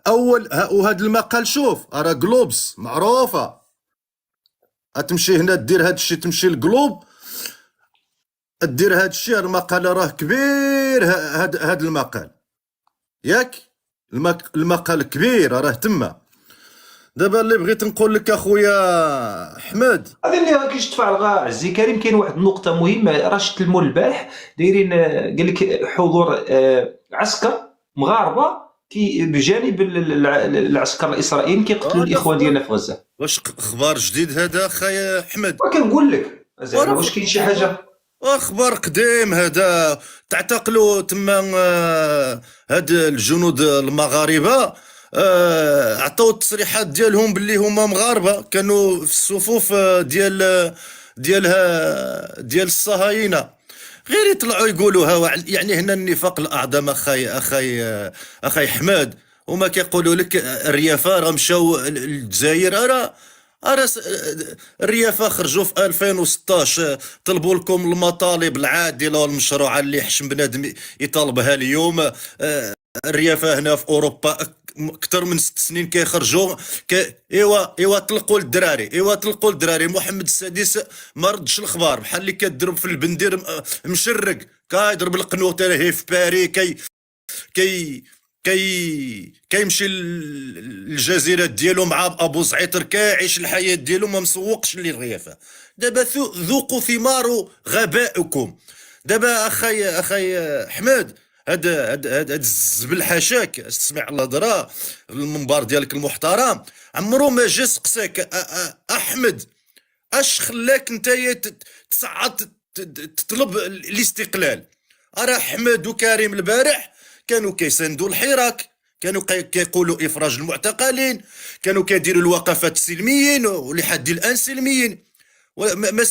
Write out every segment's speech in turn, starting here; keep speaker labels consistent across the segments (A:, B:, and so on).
A: اول وهذا المقال شوف راه جلوبس معروفه، تمشي هنا دير هذا الشيء، تمشي لجلوب دير هذا الشيء، المقال راه كبير، هذا المقال ياك المقال كبير راه تما. دابا اللي بغيت نقول لك اخويا احمد،
B: هذا اللي كيش تفاعل غا عزي كريم. كاين واحد النقطة مهمة راه شفت المول البارح دايرين قال لك حضور عسكر مغاربة بجانب العسكر الإسرائيليين كيقتلوا الإخوان ديالنا في غزة.
A: واش اخبار جديد هذا اخايا احمد؟
B: وكنقول لك زعما واش كاين شي حاجة؟
A: اخبار قديم هذا، تعتقلوا تما هاد الجنود المغاربه، عطاو التصريحات ديالهم باللي هما مغاربه، كانوا في الصفوف ديال الصهاينه، غير يطلعوا يقولوها. يعني هنا النفاق الاعظم اخي حماد، وما كيقولوا لك الريافه راه مشاو للجزائر، الريافه خرجوا في 2016 طلبوا لكم المطالب العادله والمشروعه اللي حشم بنادم يطالبها اليوم. الريافه هنا في اوروبا اكثر من 6 سنين كيخرجوا ايوا طلقوا الدراري. محمد السادس ما ردش الخبار، بحال اللي كتضرب في البندير مشرق، كيضرب القنوطه هي في باري، كيمشي للجزيرات ديالو مع ابو زعيطر، كيعيش الحياه ديالو، ما مسوقش للريافه. دابا ذوقوا ثمار غبائكم. دابا اخي حماد، هاد الزبل حاشاك تسمع الهضره المنبر ديالك المحترم، عمرو ما جا سقساك احمد اش خلاك نتايا تصعد تطلب الاستقلال؟ راه احمد وكريم البارح كانوا كيساندوا الحراك، كانوا كيقولوا افراج المعتقلين، كانوا كيديروا الوقفات السلميين ولحد الان سلميين. ما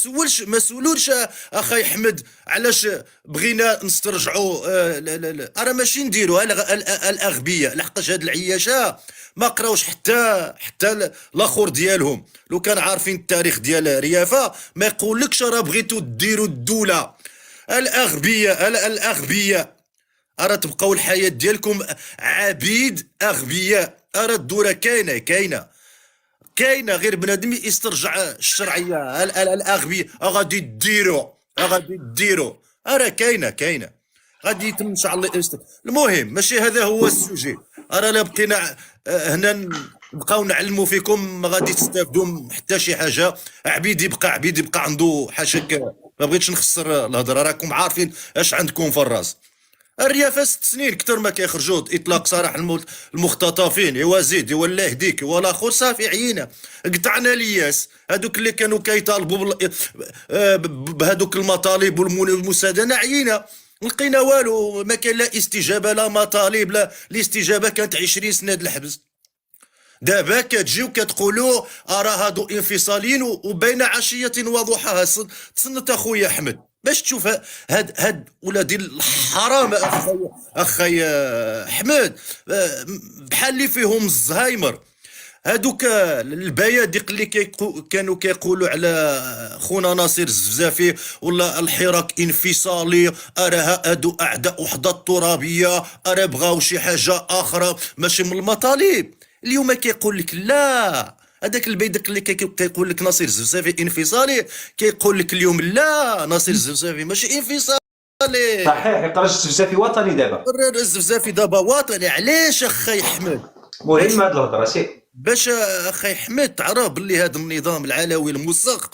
A: سولوش اخي احمد علاش بغينا نسترجعوا. راه ماشي نديروا الاغبياء، لحقاش هاد العياشه ما قراوش حتى الاخر ديالهم. لو كان عارفين التاريخ ديال ريافه ما يقولكش راه بغيتوا ديروا الدوله. الاغبياء ارى تبقاو الحياه ديالكم عبيد اغبياء. ارى الدوله كاينه غير بنادم يسترجع الشرعيه. الاغبياء غادي ديروا راه كاينه غادي يتم ان شاء الله. المهم ماشي هذا هو السوجي. راه لا بقينا هنا نبقاو نعلموا فيكم، ما غادي تستافدوا حتى شي حاجه. عبيد يبقى عنده حاشاك. ما بغيتش نخسر الهضره، راكم عارفين اش عندكم في الراس. الريافه 6 سنين كثر ما كيخرجوا اطلاق سراح المختطفين. ايوا زيد، ايوا الله يهديك، ايوا الاخر صافي عيينا، قطعنا الياس. هذوك اللي كانوا كيطالبوا بهذوك المطالب والمساندة عيينا، لقينا والو، ما كان لا استجابه لا مطالب، لا الاستجابه كانت 20 سنه الحبس. دابا كتجيو كتقولوا راه هادو انفصاليين وبين عشيه وضحاها. تصنت اخويا احمد باش تشوف هاد ولادي الحرام اخي احمد، بحال اللي فيهم الزهايمر. هادوك البيادق اللي كانوا كيقولوا على خونا ناصر الزفزافي ولا الحراك انفصالي، راه هادو اعداء وحده الترابيه، راه بغاو شي حاجه اخرى ماشي من المطالب. اليوم كيقول لك لا، هذاك البيدق اللي كيقول لك ناصر الزفزافي انفصالي، كيقول لك اليوم لا، ناصر الزفزافي ماشي انفصالي.
B: صحيح، يقرا الزفزافي وطني دابا.
A: الزفزافي دابا وطني. علاش اخي احمد؟
B: مهم هاد الهضره سي
A: باش اخي حميد تعرف باللي هذا النظام العلوي الموسق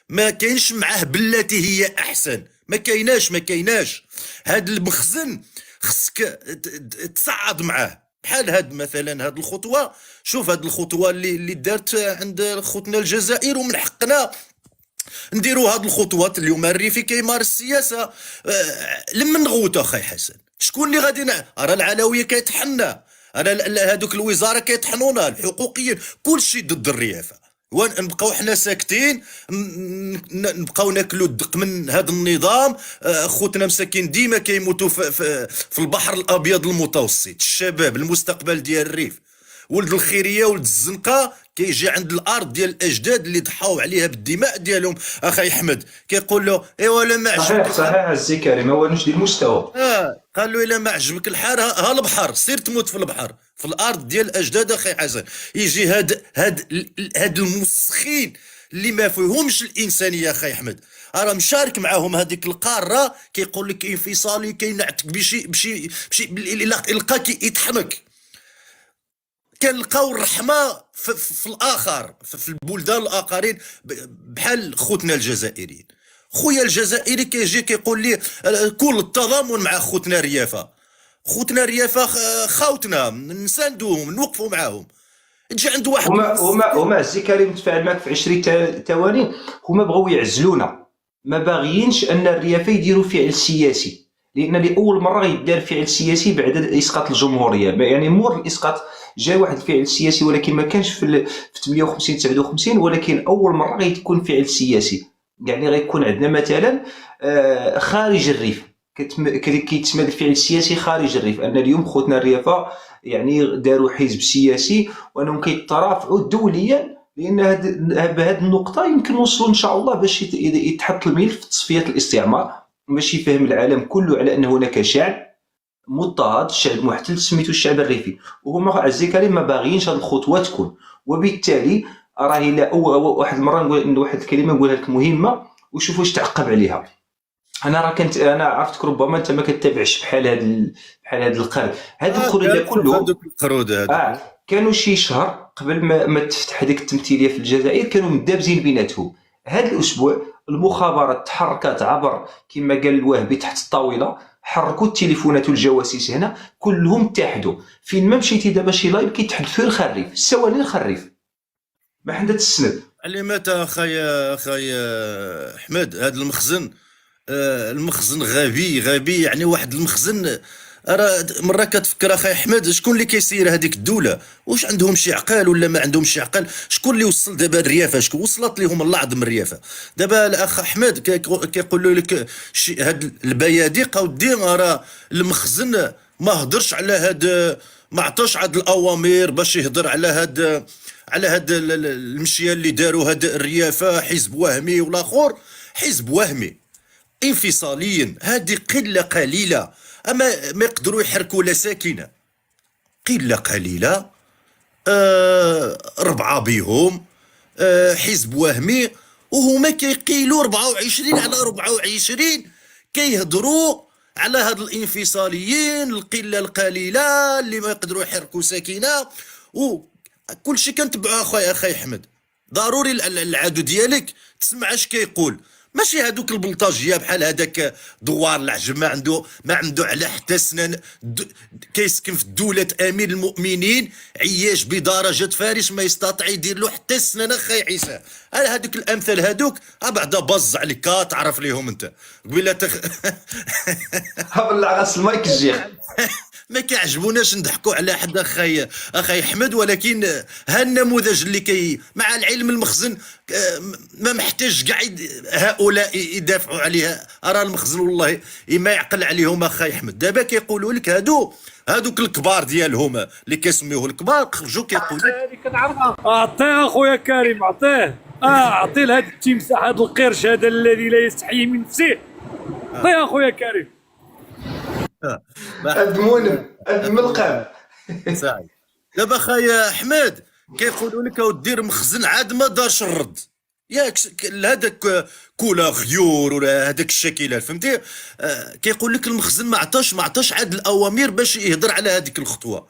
A: ما كاينش معاه بلاتي هي احسن. ما كايناش هذا المخزن خصك تصعد معاه. بحال هاد مثلا هاد الخطوه، شوف هاد الخطوه اللي دارت عند خوتنا الجزائر، ومن حقنا نديروا هاد الخطوات. اليوم الريفي كيمارس السياسه. لما نغوت اخي حسن، شكون اللي غادي راه العلويه كيتحنى، انا هذوك الوزاره كيطحنونا، الحقوقيين كلشي ضد الريافه، ونبقاو حنا ساكتين، نبقاو ناكلوا الدق من هذا النظام. خوتنا مساكين ديما كيموتوا في البحر الابيض المتوسط. الشباب المستقبل ديال الريف، ولد الخيريه ولد الزنقه كيجي عند الارض ديال الاجداد اللي ضحاو عليها بالدماء ديالهم اخي احمد، كيقول له ايوا لا ما عجبك
B: صحيح السي كريم، ما والوش ديال المستوى.
A: قال له الا ما عجبك الحال ها البحر، سير تموت في البحر في الارض ديال الاجداد اخي حسن. يجي هاد المسخين اللي ما فيهمش الانسانيه اخي احمد، راه مشارك معاهم هذيك القاره، كيقول لك انفصالي كينعتك بشي لقاك يطحنك. كنلقاو الرحمه في الاخر، في البلدان الاخرين، بحال خوتنا الجزائريين. خويا الجزائري كيجي كيقول لي كل التضامن مع خوتنا الريافه، خوتنا الريافه خاوتنا، نساندوهم نوقفوا معاهم. تجي عند واحد
B: هما السي كريم نتفاعل معك في 20 ثواني. هما بغاو يعزلونا، ما باغيينش ان الريافه يديروا فعل سياسي، لان لاول مره يدار فعل سياسي بعد اسقاط الجمهوريه. يعني مور الاسقاط جا واحد الفعل سياسي، ولكن ما كانش في 58 59، ولكن اول مره غيكون فعل سياسي. يعني غيكون عندنا مثلا خارج الريف، كيتسمى الفعل السياسي خارج الريف، ان اليوم خوتنا الريافه يعني داروا حزب سياسي وانهم كيترافعوا دوليا. لان بهذه النقطه يمكن نوصلوا ان شاء الله باش يتحط الملف في تصفيه الاستعمار، باش يفهم العالم كله على ان هناك شعب مضطهد، شعب محتل سميتو الشعب الريفي. وهما عزيزي كريم ما باغيينش هذه الخطوه تكون، وبالتالي راهي لا واحد المره نقول واحد الكلمه نقولها لك مهمه وشوف واش تعقب عليها. انا عرفتك ربما انت ما كتابعش بحال هاد القرد، هاد القرود كله. كانوا شي شهر قبل ما تفتح هذيك التمثيليه في الجزائر كانوا مدابزين بيناتهم. هذا الاسبوع المخابرات تحركت عبر كما قال الوهبي تحت الطاوله، حركوا التليفونات والجواسيس هنا كلهم اتحدوا. فين ما مشيتي دابا شي لايف كيتحدثوا الخريف، السوالين الخريف ما حدا تسند.
A: علي متى اخي احمد هذا المخزن، المخزن غبي يعني واحد المخزن. راه مره كتفكر اخي احمد شكون اللي كيسير هذيك الدوله، واش عندهم شي عقل ولا ما عندهم شي عقل؟ شكون اللي وصل دابا الريافه، شكون وصلت لهم الله عظم الريافه؟ دابا الاخ احمد كيقولوا لك هاد البيادق اودي راه المخزن ما هضرش على هاد، ما عطاش هاد الاوامر باش يهضر على هاد المشيه اللي داروا هاد الريافه، حزب وهمي والاخر حزب وهمي انفصاليا. هذه قله قليله، اما ما يقدروا يحركوا لا ساكنه، قله قليله. ربعه بهم حزب وهمي، وهما كيقيلوا 24 على 24 كيهضروا على هاد الانفصاليين، القله القليله اللي ما يقدروا يحركوا ساكنه. وكل شيء كنتبعوا اخي احمد. ضروري العدو ديالك تسمع اش كيقول، ماشي هادوك البلطاجيه بحال هذاك دوار العجم ما عنده على حتى سنان، كيسكن في دوله امير المؤمنين، عياش بدرجه فارس ما يستطيع يدير له حتى سنان اخي عيسى. هادوك الامثال هادوك بعدا بز عليك تعرف ليهم انت قبيله
B: هبل غاس المايك الجيخ.
A: ما كيعجبوناش نضحكوا على حد اخي احمد، ولكن ها النموذج اللي مع العلم المخزن ما محتاج كاع هؤلاء يدافعوا عليها. راه المخزن والله ما يعقل عليهم اخي احمد. دابا كيقولوا لك هادوك الكبار ديالهم اللي كيسميوه الكبار خرجوا كيقولوا
C: هذه كنعرفها. اعطيه اخويا كريم، اعطيه اعطي لهذا التمساح، هذا القرش هذا الذي لا يستحي من نفسه، اعطيه اخويا كريم.
B: الملقب
A: سعيد. دابا اخايا احمد كيقولوا لك ودير مخزن عاد ما دارش الرد، ياك هذاك كولا غيور ولا هذاك الشكلات فهمتي. كيقول لك المخزن ما عطاش عاد الاوامر باش يهضر على هذيك الخطوه.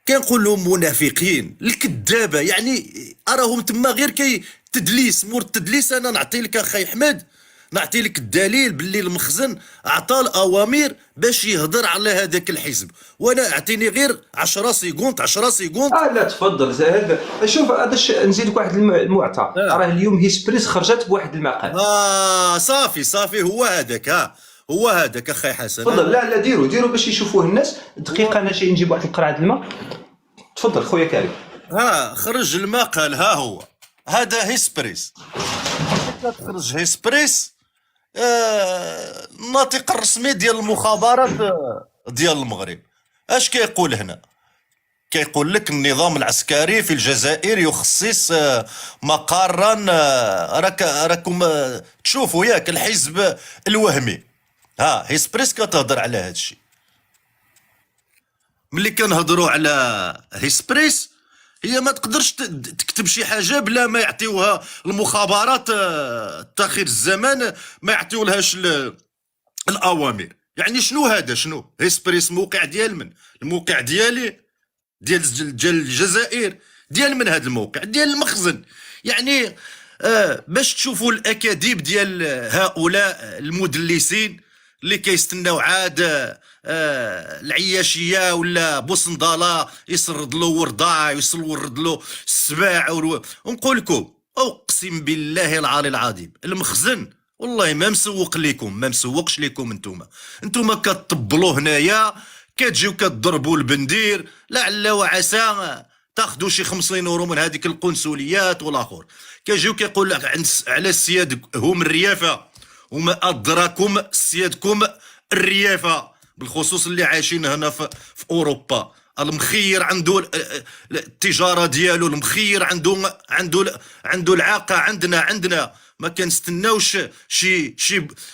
A: كنقول لهم منافقين الكذابه، يعني اراهم تما غير تدليس مور التدليس. انا نعطي لك اخي احمد، نعطي لك الدليل باللي المخزن عطى الاوامر باش يهضر على هذاك الحزب، وانا اعطيني غير 10 سكوند 10 سكوند.
B: لا تفضل. شوف هذا نزيدك واحد المعطى. راه اليوم هيسبريس خرجت بواحد المقال.
A: صافي هو هذاك، هو هذاك اخي حسن.
B: تفضل. لا ديروا باش يشوفوه الناس. دقيقه انا جاي نجيب واحد القرعه الماء. تفضل خويا كريم.
A: خرج المقال، هو هذا هيسبريس. تخرج هيسبريس الناطق الرسمي ديال المخابرات ديال المغرب. اش كيقول هنا؟ كيقول لك النظام العسكري في الجزائر يخصص مقرا، راكم تشوفوا ياك الحزب الوهمي. ها هيسبريس كتهضر على هذا الشيء. ملي كنهضروا على هيسبريس، هي ما تقدرش تكتب شي حاجه بلا ما يعطيوها المخابرات تاخير الزمان، ما يعطيولهاش الاوامر. يعني شنو هذا؟ شنو هيسبريس؟ موقع ديال من؟ الموقع ديالي ديال الجزائر، ديال من هذا الموقع؟ ديال المخزن. يعني باش تشوفوا الاكاذيب ديال هؤلاء المدلسين اللي كيستناو عاد العياشيه ولا بوصنداله يسرد له ورضاع، يسرد له السباع. ونقول لكم اقسم بالله العلي العظيم، المخزن والله ما مسوق لكم، ما مسوقش لكم. انتوما كتطبلوا هنايا، كتجيو كتضربوا البندير لعل وعسى تاخذوا شي 50 يورو من هذيك القنصليات والاخر. كيجيو كيقول لك على السياد هم الريافه، وما ادراكم سيادكم الريافه، بالخصوص اللي عايشين هنا في اوروبا. المخير عنده التجاره ديالو، المخير عنده العاقه. عندنا ما كنستناوش شي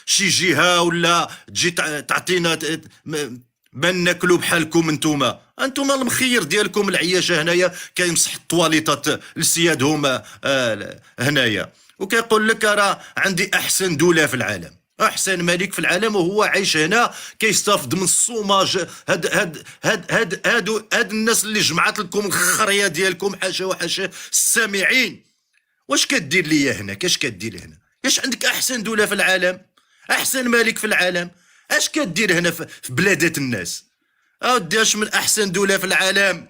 A: جهه ولا تجي تعطينا ما ناكلوا بحالكم. انتوما المخير ديالكم العياشه هنايا كيمسح الطواليطات لسيادهم هنايا، وكيقول لك راه عندي احسن دوله في العالم، احسن ملك في العالم، وهو عايش هنا كيستافد من الصوماج. هاد الناس اللي جمعت لكم الخريه ديالكم، حاشا وحاشا السامعين. واش كدير ليا هنا؟ كاش كدير هنا؟ اش عندك احسن دوله في العالم، احسن ملك في العالم؟ اش كدير هنا في بلادات الناس؟ اودي اش من احسن دوله في العالم؟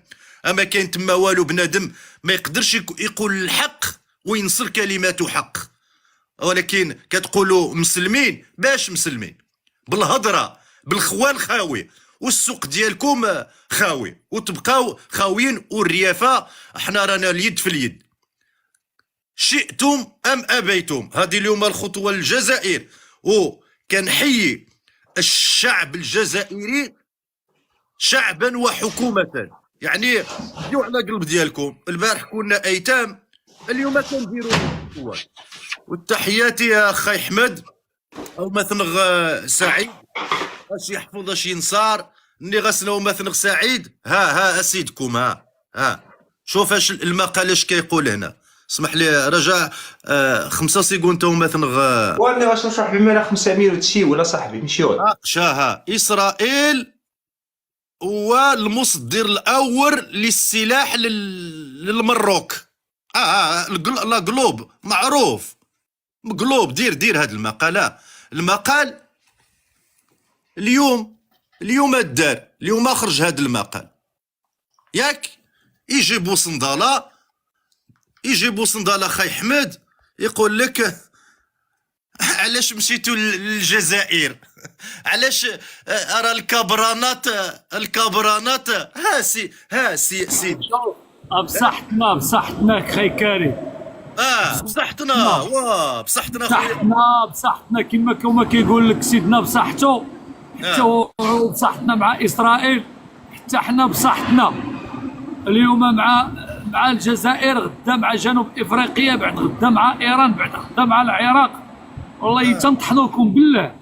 A: اما كاين تما والو. بنادم ما يقدرش يقول الحق وينصر كلمات حق، ولكن كتقولوا مسلمين. باش مسلمين؟ بالهضره، بالخوان خاوي، والسوق ديالكم خاوي، وتبقاو خاويين. والريافه احنا رانا اليد في اليد، شئتم ام ابيتم. هذه اليوم الخطوه للجزائر، وكنحيي الشعب الجزائري شعبا وحكومه. يعني ديو على قلب ديالكم. البارح كنا ايتام، اليوم كنديروا قوه. والتحيات يا خي احمد او مثنغ سعيد، اش يحفظ اش ينصار ني غسنا مثنغ سعيد. ها اسيدكم، ها شوف اش المقال اش كيقول هنا. اسمح لي رجع 5 سكوند مثنغ.
B: وانا واش نشرح بما 500 وتشي ولا صاحبي مشيول.
A: شاها اسرائيل هو المصدر الاول للسلاح للمروك. لا جلوب معروف، جلوب دير هذا المقال. المقال اليوم الدار، اليوم اخرج هذا المقال ياك. يجيبوا صندالة خي حمد يقول لك علاش مشيتوا للجزائر؟ علاش ارى الكبرانات ها سي
C: بصحتنا خي كريم.
A: بصحتنا
C: بصحتنا كما كيقول لك سيدنا بصحته، حتى هو بصحتنا مع اسرائيل، حتى حنا بصحتنا اليوم مع الجزائر، غدا مع جنوب افريقيا، بعد غدا مع ايران، بعد غدا مع العراق. والله تنطحنوكم بالله.